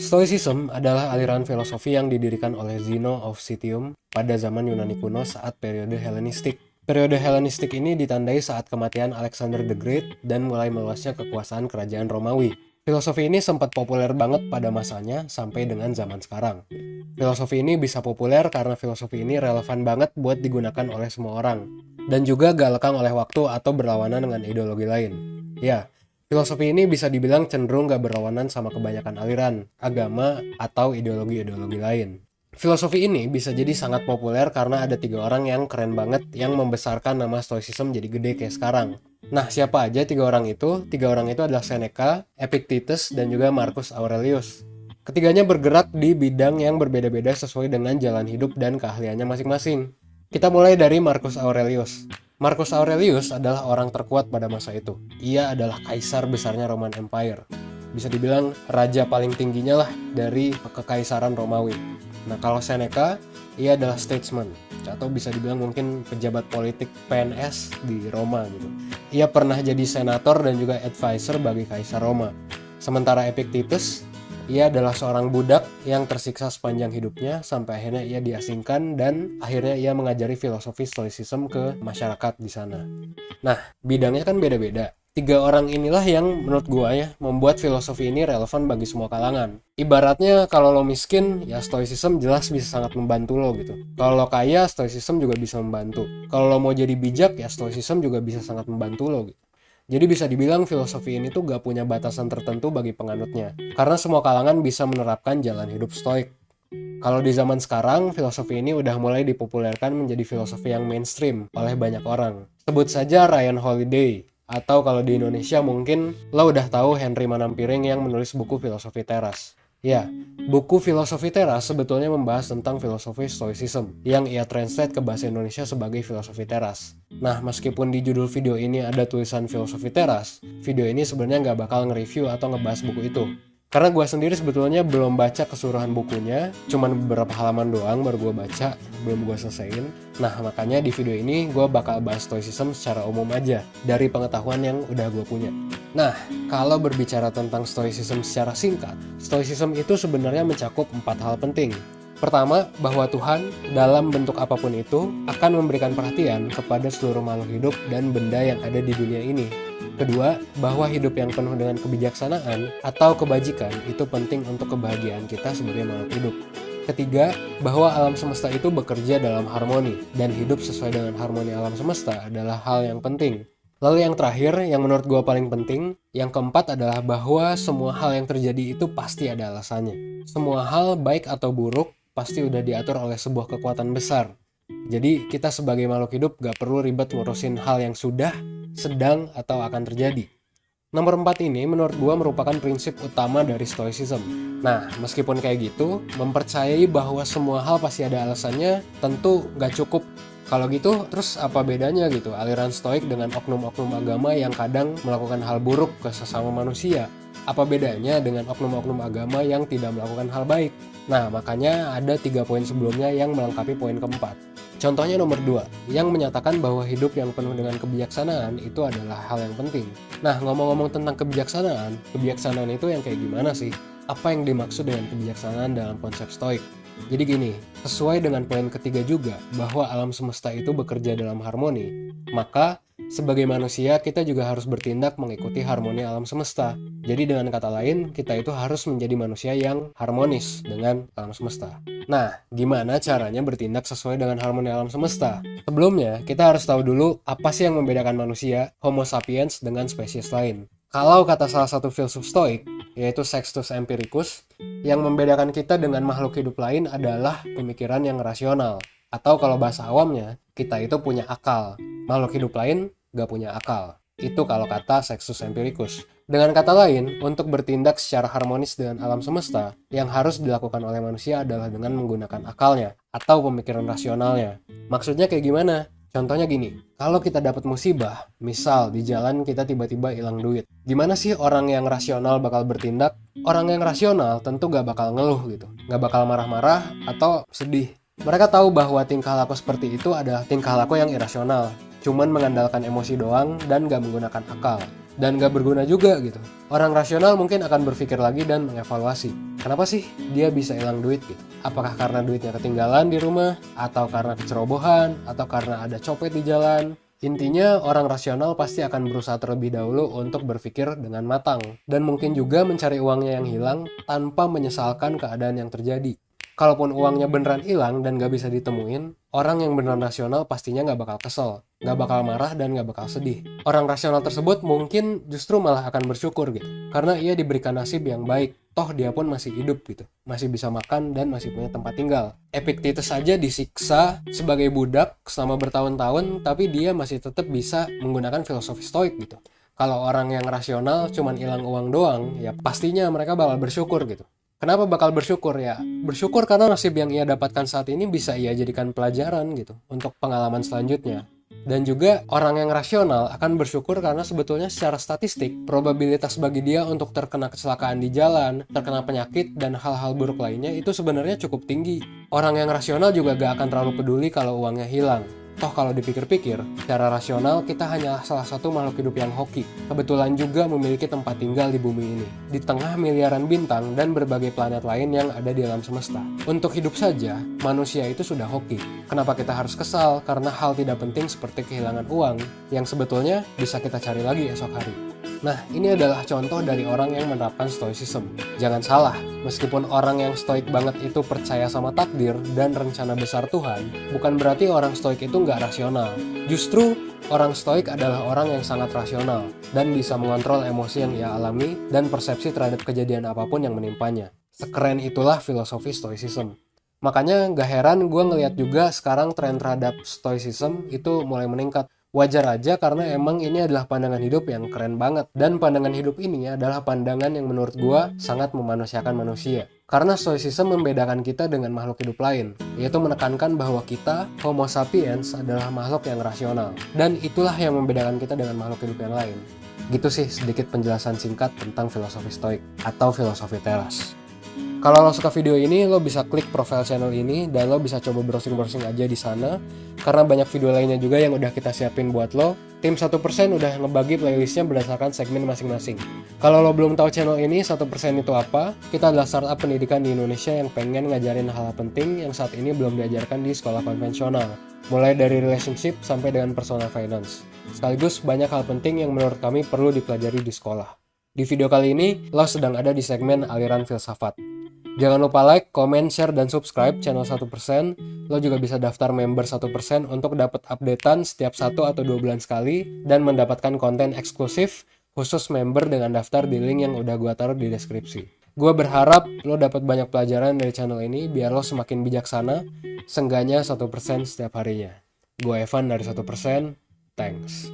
Stoicism adalah aliran filosofi yang didirikan oleh Zeno of Citium pada zaman Yunani kuno saat periode Helenistik. Periode Helenistik ini ditandai saat kematian Alexander the Great dan mulai meluasnya kekuasaan kerajaan Romawi. Filosofi ini sempat populer banget pada masanya sampai dengan zaman sekarang. Filosofi ini bisa populer karena filosofi ini relevan banget buat digunakan oleh semua orang, dan juga gak lekang oleh waktu atau berlawanan dengan ideologi lain. Ya, filosofi ini bisa dibilang cenderung gak berlawanan sama kebanyakan aliran, agama, atau ideologi-ideologi lain. Filosofi ini bisa jadi sangat populer karena ada 3 orang yang keren banget yang membesarkan nama Stoicism jadi gede kayak sekarang. Nah, siapa aja 3 orang itu? 3 orang itu adalah Seneca, Epictetus, dan juga Marcus Aurelius. Ketiganya bergerak di bidang yang berbeda-beda sesuai dengan jalan hidup dan keahliannya masing-masing. Kita mulai dari Marcus Aurelius. Marcus Aurelius adalah orang terkuat pada masa itu. Ia adalah kaisar besarnya Roman Empire. Bisa dibilang raja paling tingginya lah dari kekaisaran Romawi. Nah, kalau Seneca, ia adalah statesman, atau bisa dibilang mungkin pejabat politik PNS di Roma gitu. Ia pernah jadi senator dan juga advisor bagi Kaisar Roma. Sementara Epictetus, ia adalah seorang budak yang tersiksa sepanjang hidupnya sampai akhirnya ia diasingkan dan akhirnya ia mengajari filosofi Stoicism ke masyarakat di sana. Nah, bidangnya kan beda-beda. 3 orang inilah yang menurut gua ya membuat filosofi ini relevan bagi semua kalangan. Ibaratnya kalau lo miskin, ya Stoicism jelas bisa sangat membantu lo gitu. Kalau lo kaya, Stoicism juga bisa membantu. Kalau lo mau jadi bijak, ya Stoicism juga bisa sangat membantu lo gitu. Jadi bisa dibilang filosofi ini tuh gak punya batasan tertentu bagi penganutnya. Karena semua kalangan bisa menerapkan jalan hidup stoik. Kalau di zaman sekarang, filosofi ini udah mulai dipopulerkan menjadi filosofi yang mainstream oleh banyak orang. Sebut saja Ryan Holiday, atau kalau di Indonesia mungkin lo udah tahu Henry Manampiring yang menulis buku Filosofi Teras. Ya, buku Filosofi Teras sebetulnya membahas tentang filosofi Stoicism yang ia translate ke bahasa Indonesia sebagai Filosofi Teras. Nah, meskipun di judul video ini ada tulisan Filosofi Teras, video ini sebenarnya nggak bakal nge-review atau ngebahas buku itu. Karena gue sendiri sebetulnya belum baca keseluruhan bukunya, cuman beberapa halaman doang baru gue baca, belum gue selesaiin. Nah, makanya di video ini gue bakal bahas Stoicism secara umum aja, dari pengetahuan yang udah gue punya. Nah, kalau berbicara tentang Stoicism secara singkat, Stoicism itu sebenarnya mencakup 4 hal penting. Pertama, bahwa Tuhan dalam bentuk apapun itu akan memberikan perhatian kepada seluruh makhluk hidup dan benda yang ada di dunia ini. Kedua, bahwa hidup yang penuh dengan kebijaksanaan atau kebajikan itu penting untuk kebahagiaan kita sebagai makhluk hidup. Ketiga, bahwa alam semesta itu bekerja dalam harmoni dan hidup sesuai dengan harmoni alam semesta adalah hal yang penting. Lalu yang terakhir, yang menurut gue paling penting, yang keempat adalah bahwa semua hal yang terjadi itu pasti ada alasannya. Semua hal, baik atau buruk, pasti udah diatur oleh sebuah kekuatan besar. Jadi kita sebagai makhluk hidup gak perlu ribet ngurusin hal yang sudah, sedang, atau akan terjadi. Nomor 4 ini menurut gua merupakan prinsip utama dari Stoicism. Nah, meskipun kayak gitu, mempercayai bahwa semua hal pasti ada alasannya tentu gak cukup. Kalau gitu, terus apa bedanya gitu aliran Stoik dengan oknum-oknum agama yang kadang melakukan hal buruk ke sesama manusia? Apa bedanya dengan oknum-oknum agama yang tidak melakukan hal baik? Nah, makanya ada 3 poin sebelumnya yang melengkapi poin keempat. Contohnya nomor 2, yang menyatakan bahwa hidup yang penuh dengan kebijaksanaan itu adalah hal yang penting. Nah, ngomong-ngomong tentang kebijaksanaan itu yang kayak gimana sih? Apa yang dimaksud dengan kebijaksanaan dalam konsep Stoik? Jadi gini, sesuai dengan poin ketiga juga, bahwa alam semesta itu bekerja dalam harmoni, maka sebagai manusia kita juga harus bertindak mengikuti harmoni alam semesta. Jadi dengan kata lain, kita itu harus menjadi manusia yang harmonis dengan alam semesta. Nah, gimana caranya bertindak sesuai dengan harmoni alam semesta? Sebelumnya, kita harus tahu dulu apa sih yang membedakan manusia, Homo sapiens, dengan spesies lain. Kalau kata salah satu filsuf Stoik, yaitu Sextus Empiricus, yang membedakan kita dengan makhluk hidup lain adalah pemikiran yang rasional. Atau kalau bahasa awamnya, kita itu punya akal. Makhluk hidup lain gak punya akal. Itu kalau kata Sextus Empiricus. Dengan kata lain, untuk bertindak secara harmonis dengan alam semesta, yang harus dilakukan oleh manusia adalah dengan menggunakan akalnya atau pemikiran rasionalnya. Maksudnya kayak gimana? Contohnya gini, kalau kita dapat musibah, misal di jalan kita tiba-tiba hilang duit. Gimana sih orang yang rasional bakal bertindak? Orang yang rasional tentu gak bakal ngeluh gitu. Gak bakal marah-marah atau sedih. Mereka tahu bahwa tingkah laku seperti itu adalah tingkah laku yang irasional. Cuman mengandalkan emosi doang dan gak menggunakan akal. dan gak berguna juga gitu. Orang rasional mungkin akan berpikir lagi dan mengevaluasi. Kenapa sih dia bisa hilang duit gitu? Apakah karena duitnya ketinggalan di rumah, atau karena kecerobohan, atau karena ada copet di jalan? Intinya orang rasional pasti akan berusaha terlebih dahulu untuk berpikir dengan matang. Dan mungkin juga mencari uangnya yang hilang tanpa menyesalkan keadaan yang terjadi. Kalaupun uangnya beneran hilang dan gak bisa ditemuin, orang yang beneran rasional pastinya gak bakal kesel, gak bakal marah, dan gak bakal sedih. Orang rasional tersebut mungkin justru malah akan bersyukur gitu, karena ia diberikan nasib yang baik, toh dia pun masih hidup gitu, masih bisa makan dan masih punya tempat tinggal. Epictetus saja disiksa sebagai budak selama bertahun-tahun, tapi dia masih tetap bisa menggunakan filosofi stoik gitu. Kalau orang yang rasional cuman hilang uang doang, ya pastinya mereka bakal bersyukur gitu. Kenapa bakal bersyukur ya? Bersyukur karena nasib yang ia dapatkan saat ini bisa ia jadikan pelajaran gitu untuk pengalaman selanjutnya. Dan juga orang yang rasional akan bersyukur karena sebetulnya secara statistik probabilitas bagi dia untuk terkena kecelakaan di jalan, terkena penyakit, dan hal-hal buruk lainnya itu sebenarnya cukup tinggi. Orang yang rasional juga gak akan terlalu peduli kalau uangnya hilang. Toh kalau dipikir-pikir, secara rasional kita hanya salah satu makhluk hidup yang hoki. Kebetulan juga memiliki tempat tinggal di bumi ini, di tengah miliaran bintang dan berbagai planet lain yang ada di alam semesta. Untuk hidup saja, manusia itu sudah hoki. Kenapa kita harus kesal karena hal tidak penting seperti kehilangan uang, yang sebetulnya bisa kita cari lagi esok hari. Nah, ini adalah contoh dari orang yang menerapkan stoicism. Jangan salah, meskipun orang yang stoik banget itu percaya sama takdir dan rencana besar Tuhan, bukan berarti orang stoik itu nggak rasional. Justru, orang stoik adalah orang yang sangat rasional dan bisa mengontrol emosi yang ia alami dan persepsi terhadap kejadian apapun yang menimpanya. Sekeren itulah filosofi stoicism. Makanya gak heran gue ngeliat juga sekarang tren terhadap stoicism itu mulai meningkat. Wajar aja karena emang ini adalah pandangan hidup yang keren banget. Dan pandangan hidup ini adalah pandangan yang menurut gua sangat memanusiakan manusia. Karena stoicism membedakan kita dengan makhluk hidup lain, yaitu menekankan bahwa kita, Homo sapiens, adalah makhluk yang rasional. Dan itulah yang membedakan kita dengan makhluk hidup yang lain. Gitu sih sedikit penjelasan singkat tentang filosofi stoik atau filosofi teras. Kalau lo suka video ini, lo bisa klik profile channel ini dan lo bisa coba browsing-browsing aja di sana. Karena banyak video lainnya juga yang udah kita siapin buat lo. Tim 1% udah ngebagi playlistnya berdasarkan segmen masing-masing. Kalau lo belum tahu channel ini, 1% itu apa? Kita adalah startup pendidikan di Indonesia yang pengen ngajarin hal-hal penting yang saat ini belum diajarkan di sekolah konvensional. Mulai dari relationship sampai dengan personal finance. Sekaligus banyak hal penting yang menurut kami perlu dipelajari di sekolah. Di video kali ini, lo sedang ada di segmen aliran filsafat. Jangan lupa like, comment, share, dan subscribe channel 1%. Lo juga bisa daftar member 1% untuk dapat updatean setiap 1 atau 2 bulan sekali dan mendapatkan konten eksklusif khusus member dengan daftar di link yang udah gue taruh di deskripsi. Gue berharap lo dapat banyak pelajaran dari channel ini biar lo semakin bijaksana, seenggaknya 1% setiap harinya. Gue Evan dari 1%, thanks.